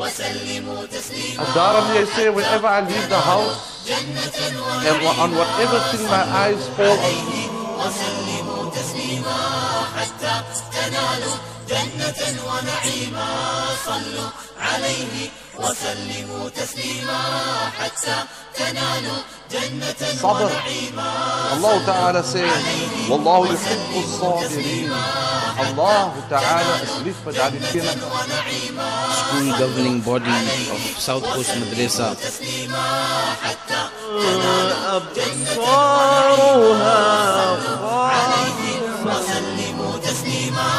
En daarom jy sê, whenever I leave the house, and on whatever thing my eyes fall on, وسلموا تسليما حتى تنالوا جنة ونعيما صلوا عليه وسلموا تسليما حتى تنالوا جنة صبر. ونعيما Allah Ta'ala says, Wallahu yuhibbu as-sabirin. Allah Ta'ala is lief met daardie kinders. School governing body of South Coast Madrasa. وسلموا تسليما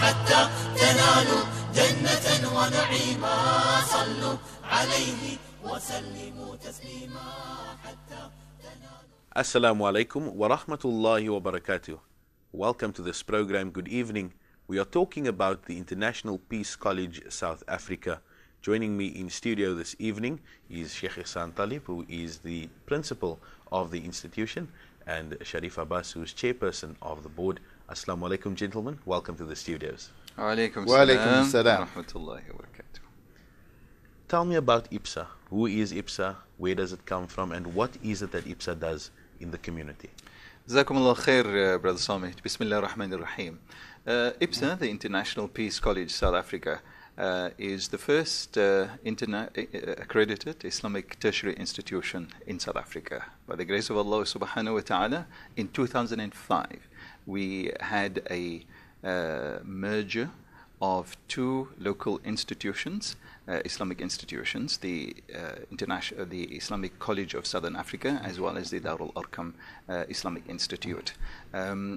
حتى تنالوا جنة ونعيما صلوا عليه وسلموا تسليما حتى تنالوا. Assalamu alaikum wa rahmatullahi wa barakatuh. Welcome to this program. Good evening. We are talking about the International Peace College South Africa. Joining me in studio this evening is Sheikh Ihsan Talib, who is the principal of the institution, and Sharif Abbas, who is chairperson of the board. Assalamu alaikum, gentlemen. Welcome to the studios. Wa alaikum salam. wa rahmatullahi wa barakatuh. Tell me about IPSA. Who is IPSA? Where does it come from? And what is it that IPSA does in the community? Jazakumullah khair, Brother Samih. Bismillah ar-Rahman ar-Rahim. IPSA, the International Peace College South Africa, is the first accredited Islamic tertiary institution in South Africa. By the grace of Allah subhanahu wa ta'ala, in 2005, we had a merger of two local institutions, Islamic institutions, the Islamic College of Southern Africa, as well as the Darul Arqam Islamic Institute.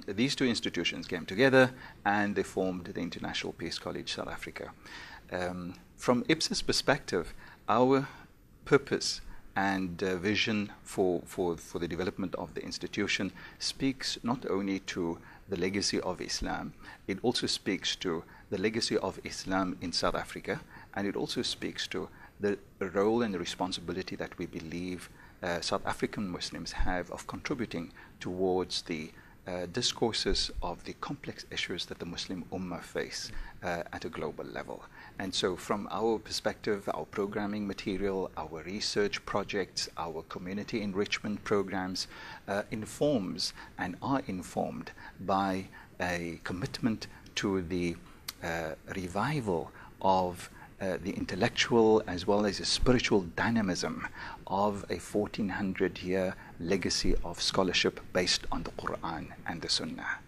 These two institutions came together and they formed the International Peace College South Africa. From IPSA's perspective, our purpose and vision for the development of the institution speaks not only to the legacy of Islam, it also speaks to the legacy of Islam in South Africa, and it also speaks to the role and the responsibility that we believe South African Muslims have of contributing towards the discourses of the complex issues that the Muslim Ummah face at a global level. And so from our perspective, our programming material, our research projects, our community enrichment programs informs and are informed by a commitment to the revival of the intellectual as well as the spiritual dynamism of a 1400-year legacy of scholarship based on the Quran and the Sunnah.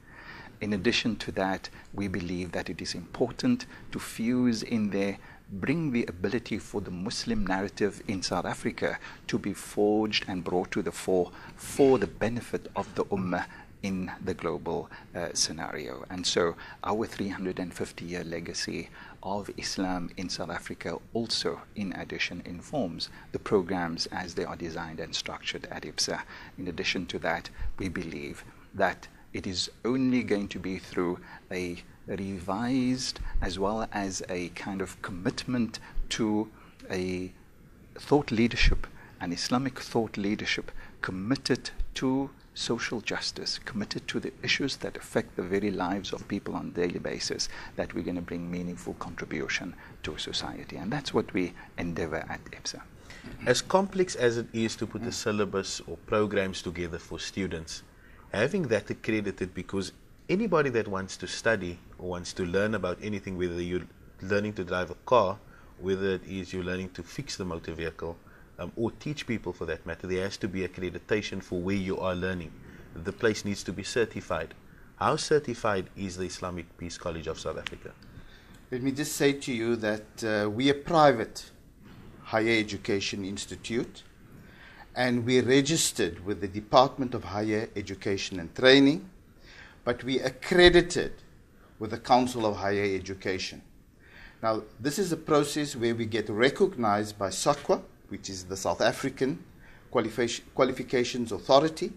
In addition to that, we believe that it is important to fuse in there, bring the ability for the Muslim narrative in South Africa to be forged and brought to the fore for the benefit of the Ummah in the global scenario. And so our 350-year legacy of Islam in South Africa also, in addition, informs the programs as they are designed and structured at IPSA. In addition to that, we believe that it is only going to be through a revised as well as a kind of commitment to a thought leadership, an Islamic thought leadership committed to social justice, committed to the issues that affect the very lives of people on a daily basis, that we're going to bring meaningful contribution to society. And that's what we endeavor at IPSA. As complex as it is to put a syllabus or programs together for students, having that accredited, because anybody that wants to study or wants to learn about anything, whether you're learning to drive a car, whether it is you're learning to fix the motor vehicle, or teach people for that matter, there has to be accreditation for where you are learning. The place needs to be certified. How certified is the Islamic Peace College of South Africa? Let me just say to you that we are a private higher education institute, and we're registered with the Department of Higher Education and Training, but we accredited with the Council of Higher Education. Now, this is a process where we get recognized by SAQA, which is the South African Qualifications Authority,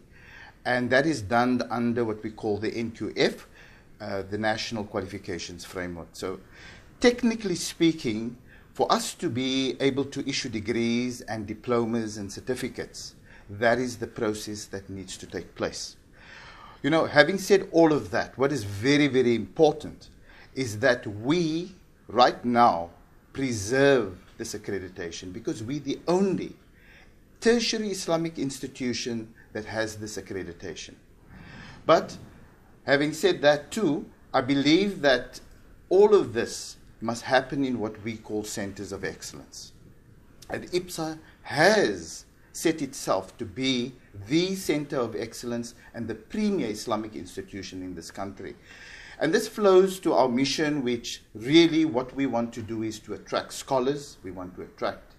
and that is done under what we call the NQF, the National Qualifications Framework. So technically speaking, for us to be able to issue degrees and diplomas and certificates, that is the process that needs to take place. You know, having said all of that, what is very, very important is that we, right now, preserve this accreditation, because we're the only tertiary Islamic institution that has this accreditation. But having said that too, I believe that all of this must happen in what we call centers of excellence. And IPSA has set itself to be the center of excellence and the premier Islamic institution in this country. And this flows to our mission, which really what we want to do is to attract scholars, we want to attract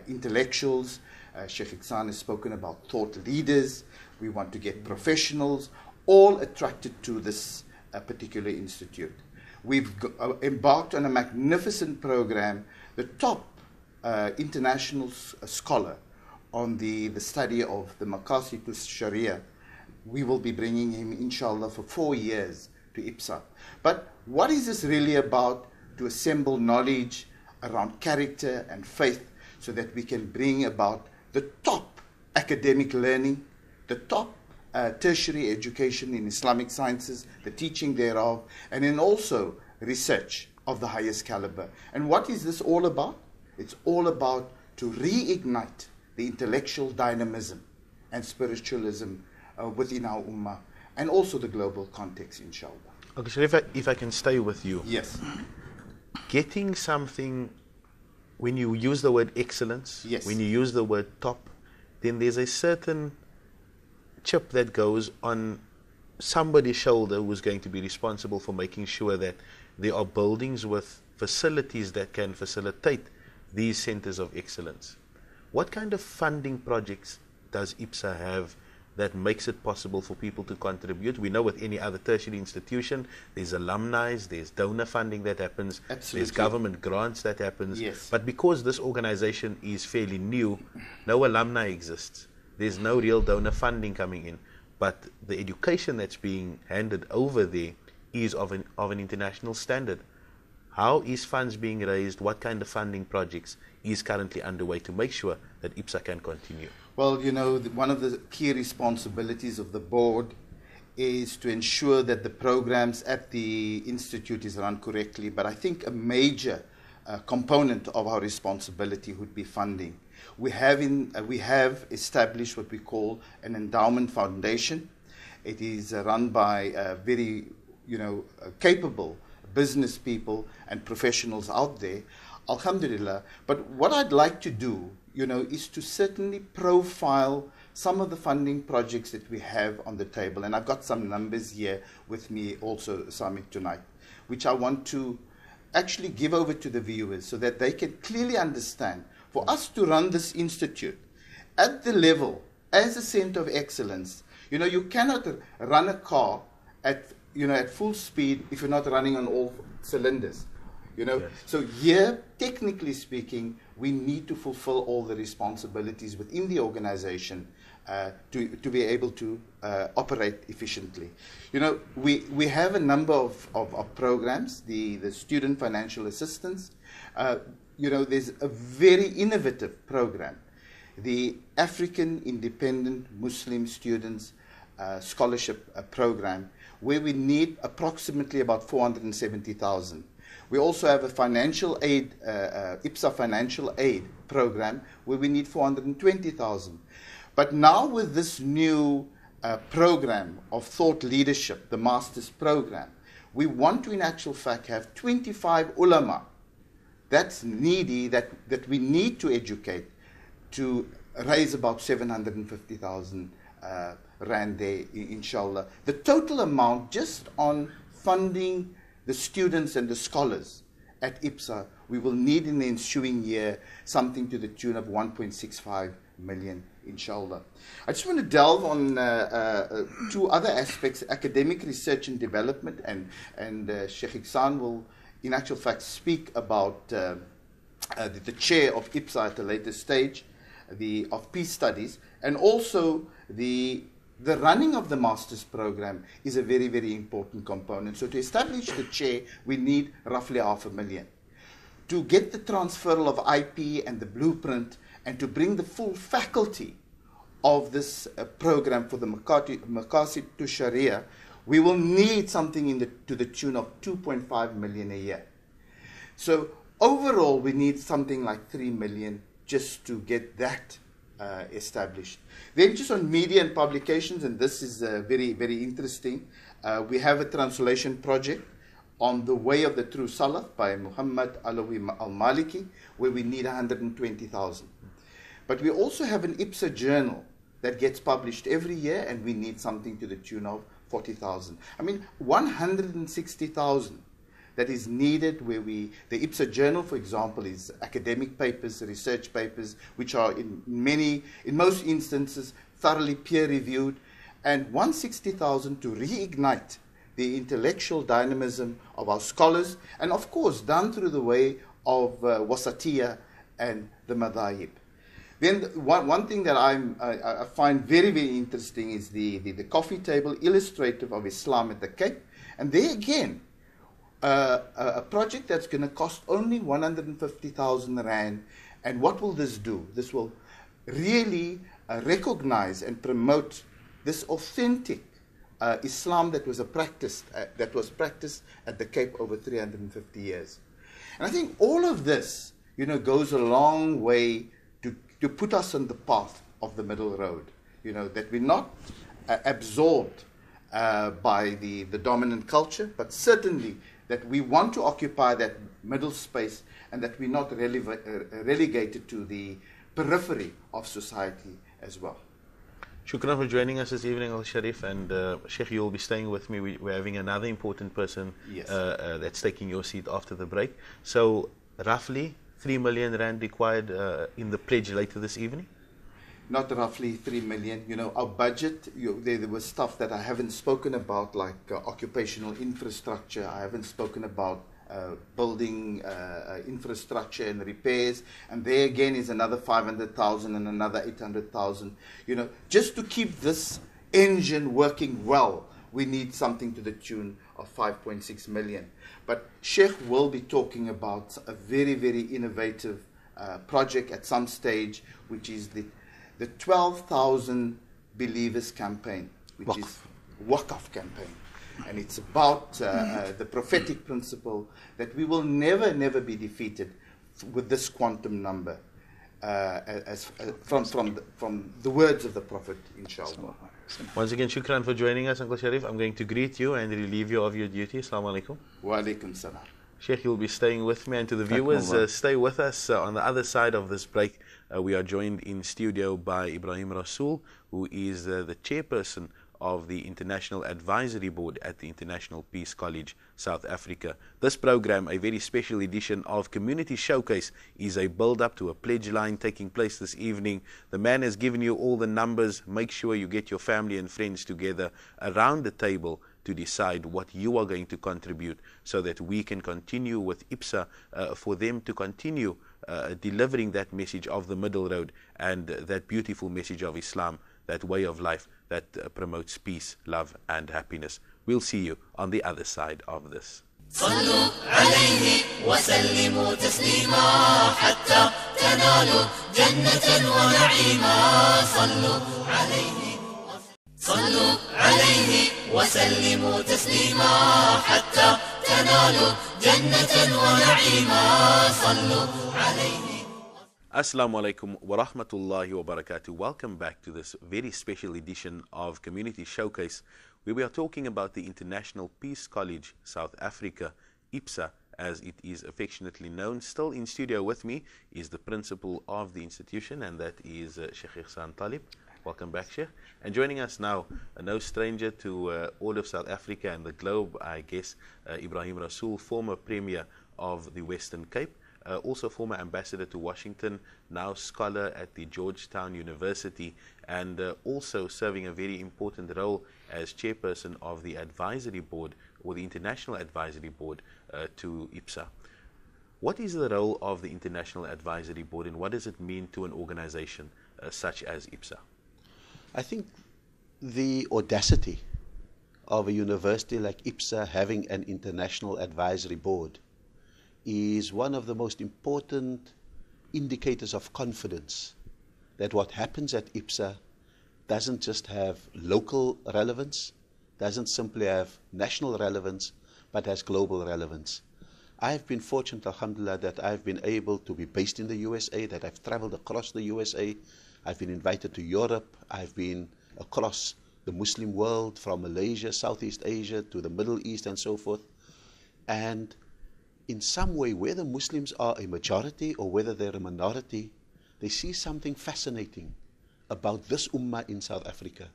intellectuals. Sheikh Ihsan has spoken about thought leaders, we want to get professionals, all attracted to this particular institute. We've embarked on a magnificent program. The top international scholar on the study of the Maqasid to Sharia, we will be bringing him, inshallah, for 4 years to IPSA. But what is this really about? To assemble knowledge around character and faith so that we can bring about the top academic learning, the top tertiary education in Islamic sciences, the teaching thereof, and then also research of the highest caliber. And what is this all about? It's all about to reignite the intellectual dynamism and spiritualism within our ummah, and also the global context, inshallah. Okay, so if I can stay with you. Yes. Getting something, when you use the word excellence, yes, when you use the word top, then there's a certain chip that goes on somebody's shoulder who's going to be responsible for making sure that there are buildings with facilities that can facilitate these centers of excellence. What kind of funding projects does IPSA have that makes it possible for people to contribute? We know with any other tertiary institution, there's alumni, there's donor funding that happens, Absolutely. There's government grants that happens. Yes. But because this organization is fairly new, no alumni exists. There's no real donor funding coming in. But the education that's being handed over there is of an international standard. How is funds being raised? What kind of funding projects is currently underway to make sure that IPSA can continue? Well, you know, one of the key responsibilities of the board is to ensure that the programs at the institute is run correctly. But I think a major component of our responsibility would be funding. We have established what we call an endowment foundation. It is run by very, capable business people and professionals out there, alhamdulillah. But what I'd like to do, is to certainly profile some of the funding projects that we have on the table. And I've got some numbers here with me also, Samit, tonight, which I want to actually give over to the viewers so that they can clearly understand. For us to run this institute at the level, as a center of excellence, you cannot run a car at full speed if you're not running on all cylinders. Yes. So here, technically speaking, we need to fulfill all the responsibilities within the organization to be able to operate efficiently. We have a number of programs, the student financial assistance. There's a very innovative program, the African Independent Muslim Students Scholarship Program, where we need approximately about 470,000. We also have a financial aid, IPSA financial aid program, where we need 420,000. But now with this new program of thought leadership, the master's program, we want to in actual fact have 25 ulama that's needy, that we need to educate, to raise about 750,000 rand there, inshallah. The total amount just on funding the students and the scholars at IPSA, we will need in the ensuing year something to the tune of 1.65 million, inshallah. I just want to delve on two other aspects, academic research and development, and Sheikh Ihsan will in actual fact speak about the chair of IPSA at a later stage, of peace studies, and also the running of the master's program is a very, very important component. So to establish the chair, we need roughly 500,000. To get the transferal of IP and the blueprint, and to bring the full faculty of this program for the Maqasid to Sharia, we will need something to the tune of 2.5 million a year. So overall, we need something like 3 million just to get that established. Then just on media and publications, and this is very, very interesting, we have a translation project on The Way of the True Salaf by Muhammad Alawi al-Maliki, where we need 120,000. But we also have an IPSA journal that gets published every year, and we need something to the tune of 40,000. I mean, 160,000 that is needed, where the IPSA journal, for example, is academic papers, research papers, which are in most instances, thoroughly peer-reviewed, and 160,000 to reignite the intellectual dynamism of our scholars, and of course, done through the way of wasatiyah and the madhahib. Then one thing that I find very, very interesting is the coffee table illustrative of Islam at the Cape. And there again, a project that's going to cost only 150,000 Rand. And what will this do? This will really recognize and promote this authentic Islam that was practiced at the Cape over 350 years. And I think all of this, goes a long way to put us on the path of the middle road. That we're not absorbed by the dominant culture, but certainly that we want to occupy that middle space, and that we're not relegated to the periphery of society as well. Shukran for joining us this evening, Al-Sharif, and Sheikh, you'll be staying with me. We're having another important person that's taking your seat after the break. So, roughly 3 million Rand required in the pledge later this evening? Not roughly 3 million. Our budget, there was stuff that I haven't spoken about, like occupational infrastructure. I haven't spoken about building infrastructure and repairs, and there again is another 500,000 and another 800,000. Just to keep this engine working well, we need something to the tune of 5.6 million. But Sheikh will be talking about a very, very innovative project at some stage, which is the 12,000 Believers campaign, which is Waqf campaign. And it's about the prophetic principle that we will never, never be defeated with this quantum number, from the words of the Prophet, inshallah. Once again, shukran for joining us, Uncle Sharif. I'm going to greet you and relieve you of your duty. Assalamu alaikum. Wa alaikum salam. Sheikh, you'll be staying with me, and to the viewers, stay with us. On the other side of this break, we are joined in studio by Ibrahim Rasool, who is the chairperson of the International Advisory Board at the International Peace College, South Africa. This program, a very special edition of Community Showcase, is a build-up to a pledge line taking place this evening. The man has given you all the numbers. Make sure you get your family and friends together around the table to decide what you are going to contribute, so that we can continue with IPSA for them to continue delivering that message of the middle road and that beautiful message of Islam, that way of life that promotes peace, love and happiness. We'll see you on the other side of this. صلوا عليه وسلموا تسليما حتى تنالوا جنة ونعيما صلوا عليه وسلموا تسليما حتى تنالوا جنة ونعيما صلوا عليه. Assalamu alaikum wa rahmatullahi wa barakatuh. Welcome back to this very special edition of Community Showcase, where we are talking about the International Peace College, South Africa, IPSA, as it is affectionately known. Still in studio with me is the principal of the institution, and that is Sheikh Ihsan Talib. Welcome back, Sheikh. And joining us now, no stranger to all of South Africa and the globe, I guess, Ibrahim Rasool, former Premier of the Western Cape. Also former ambassador to Washington, now scholar at the Georgetown University, and also serving a very important role as chairperson of the advisory board, or the International Advisory Board to IPSA. What is the role of the International Advisory Board, and what does it mean to an organization such as IPSA? I think the audacity of a university like IPSA having an International Advisory Board is one of the most important indicators of confidence that what happens at IPSA doesn't just have local relevance, doesn't simply have national relevance, but has global relevance. I've been fortunate, alhamdulillah, that I've been able to be based in the USA, that I've traveled across the USA. I've been invited to Europe. I've been across the Muslim world, from Malaysia, Southeast Asia, to the Middle East, and so forth. And in some way, whether Muslims are a majority or whether they're a minority, they see something fascinating about this ummah in South Africa.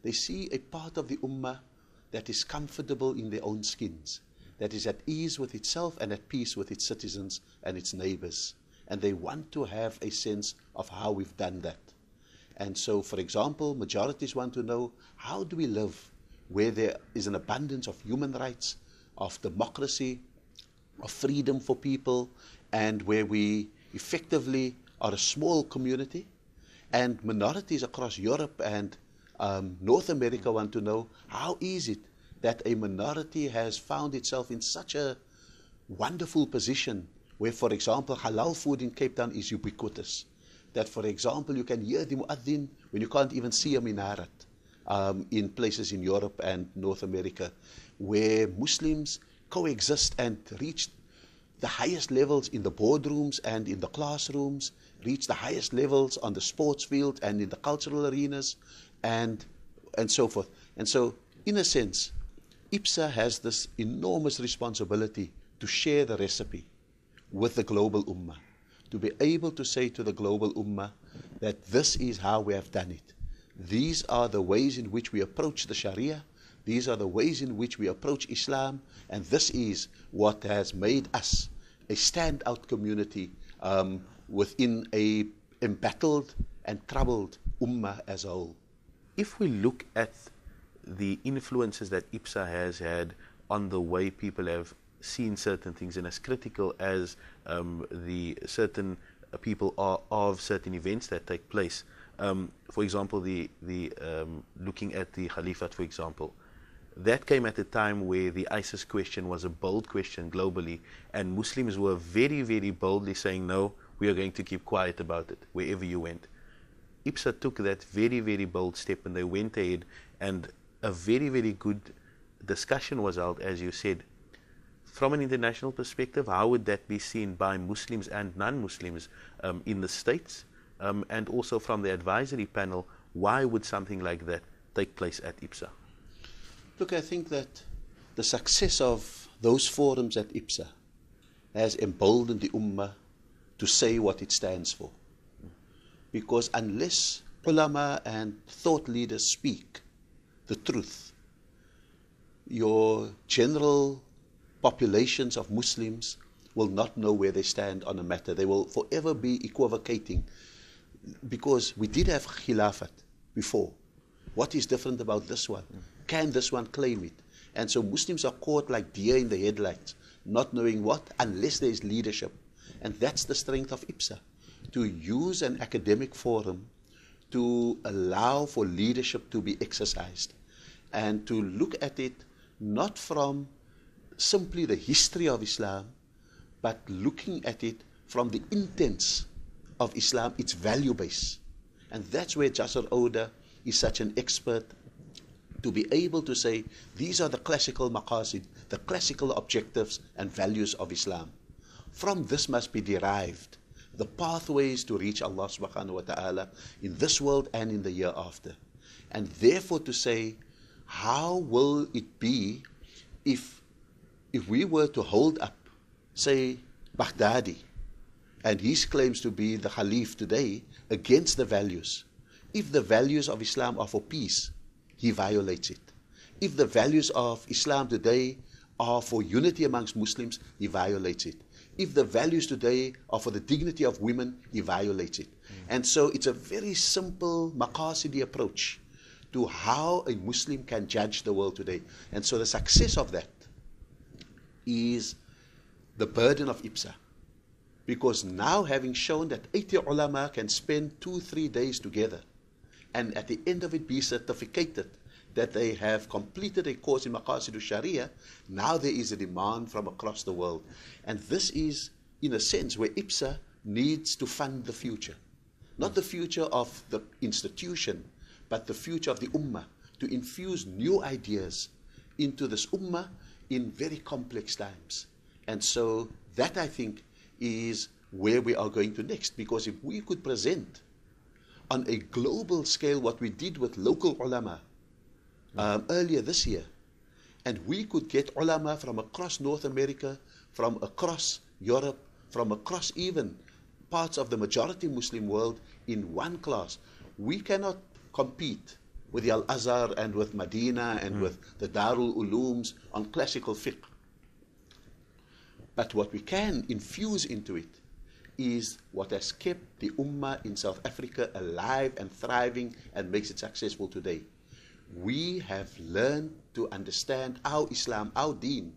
They see a part of the ummah that is comfortable in their own skins, that is at ease with itself and at peace with its citizens and its neighbors. And they want to have a sense of how we've done that. And so, for example, majorities want to know, how do we live where there is an abundance of human rights, of democracy, of freedom for people, and where we effectively are a small community? And minorities across Europe and North America want to know, how is it that a minority has found itself in such a wonderful position where, for example, halal food in Cape Town is ubiquitous. That, for example, you can hear the muaddin when you can't even see a minaret in places in Europe and North America, where Muslims coexist and reach the highest levels in the boardrooms and in the classrooms, reach the highest levels on the sports field and in the cultural arenas, and so forth. And so, in a sense, IPSA has this enormous responsibility to share the recipe with the global ummah, to be able to say to the global ummah that this is how we have done it. These are the ways in which we approach the Sharia, these are the ways in which we approach Islam, and this is what has made us a standout community within a embattled and troubled ummah as a whole. If we look at the influences that IPSA has had on the way people have seen certain things, and as critical as the certain people are of certain events that take place, for example, the looking at the Caliphate, for example, that came at a time where the ISIS question was a bold question globally, and Muslims were very, very boldly saying, no, we are going to keep quiet about it wherever you went. IPSA took that very, very bold step, and they went ahead, and a very, very good discussion was held, as you said. From an international perspective, how would that be seen by Muslims and non-Muslims in the States? And also from the advisory panel, why would something like that take place at IPSA? Look, I think that the success of those forums at IPSA has emboldened the ummah to say what it stands for. Because unless ulama and thought leaders speak the truth, your general populations of Muslims will not know where they stand on a matter. They will forever be equivocating, because we did have khilafat before. What is different about this one? Can this one claim it? And so Muslims are caught like deer in the headlights, not knowing what, unless there is leadership. And that's the strength of IPSA, to use an academic forum to allow for leadership to be exercised, and to look at it not from simply the history of Islam, but looking at it from the intents of Islam, its value base. And that's where Jasser Oda is such an expert, to be able to say, these are the classical maqasid, the classical objectives and values of Islam. From this must be derived the pathways to reach Allah subhanahu wa ta'ala in this world and in the year after. And therefore to say, how will it be if we were to hold up, say, Baghdadi and his claims to be the Khalif today against the values? If the values of Islam are for peace, he violates it. If the values of Islam today are for unity amongst Muslims, he violates it. If the values today are for the dignity of women, he violates it. And so it's a very simple maqasidi approach to how a Muslim can judge the world today. And so the success of that is the burden of IPSA. Because now, having shown that 80 ulama can spend 2-3 days together, and at the end of it be certificated that they have completed a course in Maqasid al-Sharia, now there is a demand from across the world. And this is, in a sense, where IPSA needs to fund the future. Not the future of the institution, but the future of the ummah, to infuse new ideas into this ummah in very complex times. And so that, I think, is where we are going to next. Because if we could present on a global scale what we did with local ulama earlier this year, and we could get ulama from across North America, from across Europe, from across even parts of the majority Muslim world in one class. We cannot compete with the Al-Azhar and with Medina and with the Darul Ulooms on classical fiqh. But what we can infuse into it is what has kept the Ummah in South Africa alive and thriving and makes it successful today. We have learned to understand our Islam, our deen,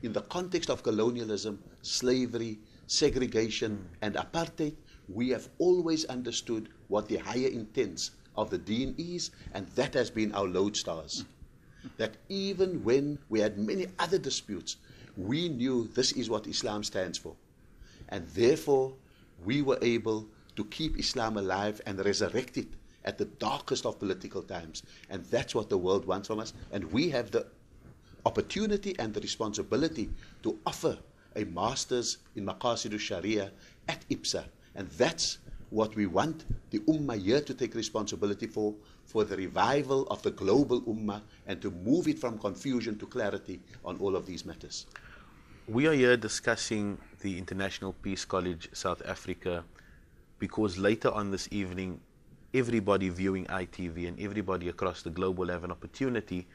in the context of colonialism, slavery, segregation, and apartheid. We have always understood what the higher intents of the deen is, and that has been our lodestars. That even when we had many other disputes, we knew this is what Islam stands for. And therefore, we were able to keep Islam alive and resurrect it at the darkest of political times. And that's what the world wants from us. And we have the opportunity and the responsibility to offer a master's in Maqasid al-Sharia at IPSA. And that's what we want the Ummah here to take responsibility for the revival of the global Ummah and to move it from confusion to clarity on all of these matters. We are here discussing the International Peace College South Africa because later on this evening, everybody viewing ITV and everybody across the globe will have an opportunity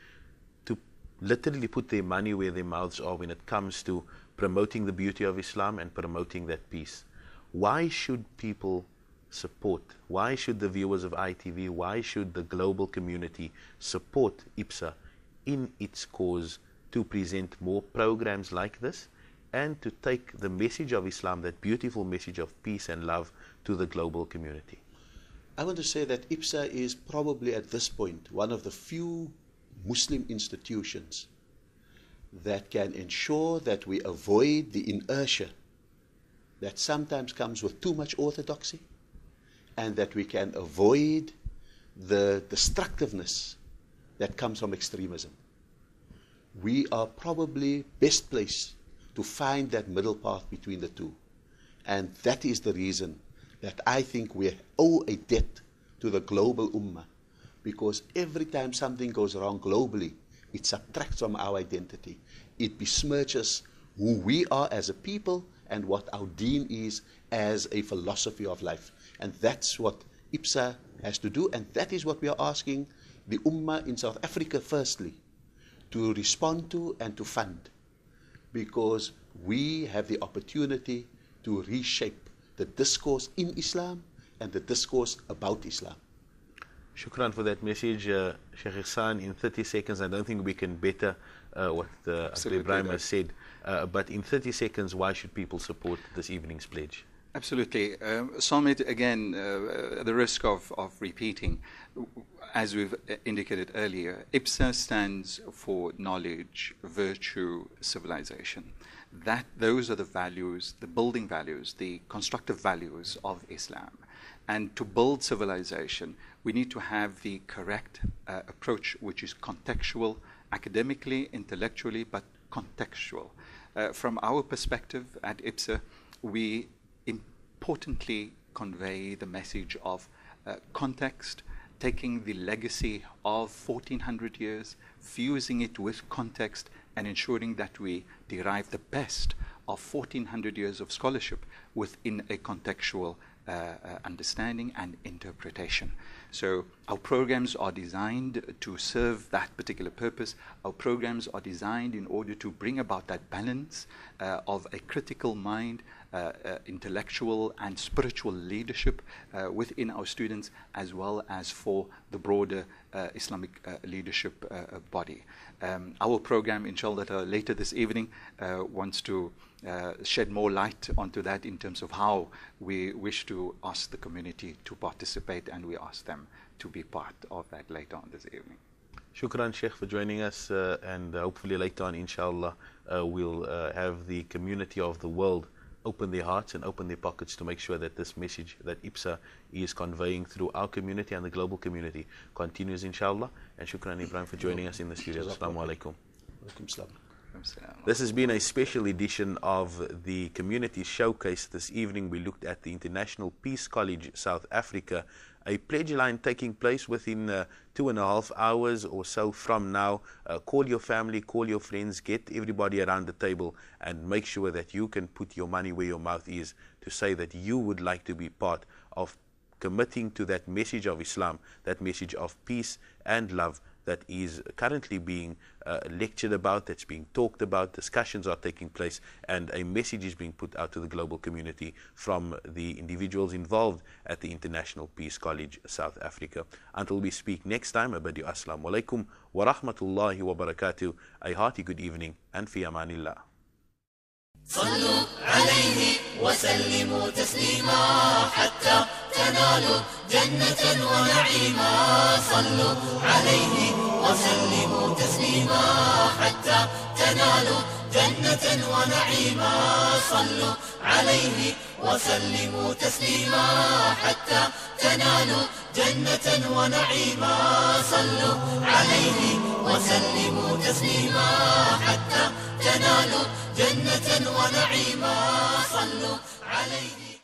to literally put their money where their mouths are when it comes to promoting the beauty of Islam and promoting that peace. Why should people support? Why should the viewers of ITV, why should the global community support IPSA in its cause to present more programs like this and to take the message of Islam, that beautiful message of peace and love, to the global community? I want to say that IPSA is probably at this point one of the few Muslim institutions that can ensure that we avoid the inertia that sometimes comes with too much orthodoxy, and that we can avoid the destructiveness that comes from extremism. We are probably best placed to find that middle path between the two. And that is the reason that I think we owe a debt to the global Ummah, because every time something goes wrong globally, it subtracts from our identity. It besmirches who we are as a people and what our deen is as a philosophy of life. And that's what IPSA has to do, and that is what we are asking the Ummah in South Africa firstly to respond to and to fund, because we have the opportunity to reshape the discourse in Islam and the discourse about Islam. Shukran for that message, Sheikh Ihsan. In 30 seconds, I don't think we can better what Ibrahim has said, but in 30 seconds, why should people support this evening's pledge? Absolutely. Samit, again, the risk of repeating, as we've indicated earlier, IPSA stands for knowledge, virtue, civilization. Those are the values, the building values, the constructive values of Islam. And to build civilization, we need to have the correct approach, which is contextual, academically, intellectually, but contextual. From our perspective at IPSA, we importantly convey the message of context, taking the legacy of 1400 years, fusing it with context, and ensuring that we derive the best of 1400 years of scholarship within a contextual understanding and interpretation. So our programs are designed to serve that particular purpose. Our programs are designed in order to bring about that balance of a critical mind, intellectual and spiritual leadership within our students, as well as for the broader Islamic leadership body. Our program, inshallah, later this evening wants to shed more light onto that in terms of how we wish to ask the community to participate, and we ask them to be part of that later on this evening. Shukran, Sheikh, for joining us, and hopefully later on, inshallah, we'll have the community of the world open their hearts and open their pockets to make sure that this message that IPSA is conveying through our community and the global community continues, inshallah. And shukran, Ibrahim, for joining us in the studio. Assalamu alaikum. Alaikum salam. This has been a special edition of the Community Showcase. This evening we looked at the International Peace College South Africa, a pledge line taking place within 2.5 hours or so from now. Call your family, call your friends, get everybody around the table and make sure that you can put your money where your mouth is to say that you would like to be part of committing to that message of Islam, that message of peace and love that is currently being lectured about, that's being talked about, discussions are taking place, and a message is being put out to the global community from the individuals involved at the International Peace College South Africa. Until we speak next time, I bid you assalamu alaikum wa rahmatullahi wa barakatuh. A hearty good evening and fi amanillah. صلوا عليه وسلموا تسليما حتى تنالوا جنة ونعيما. صلوا عليه وسلموا تسليما حتى تنالوا جنة ونعيما. صلوا عليه وسلموا تسليما حتى تنالوا جنة ونعيما. صلوا عليه وسلموا تسليما حتى تنالوا جنة ونعيما. صلوا عليه.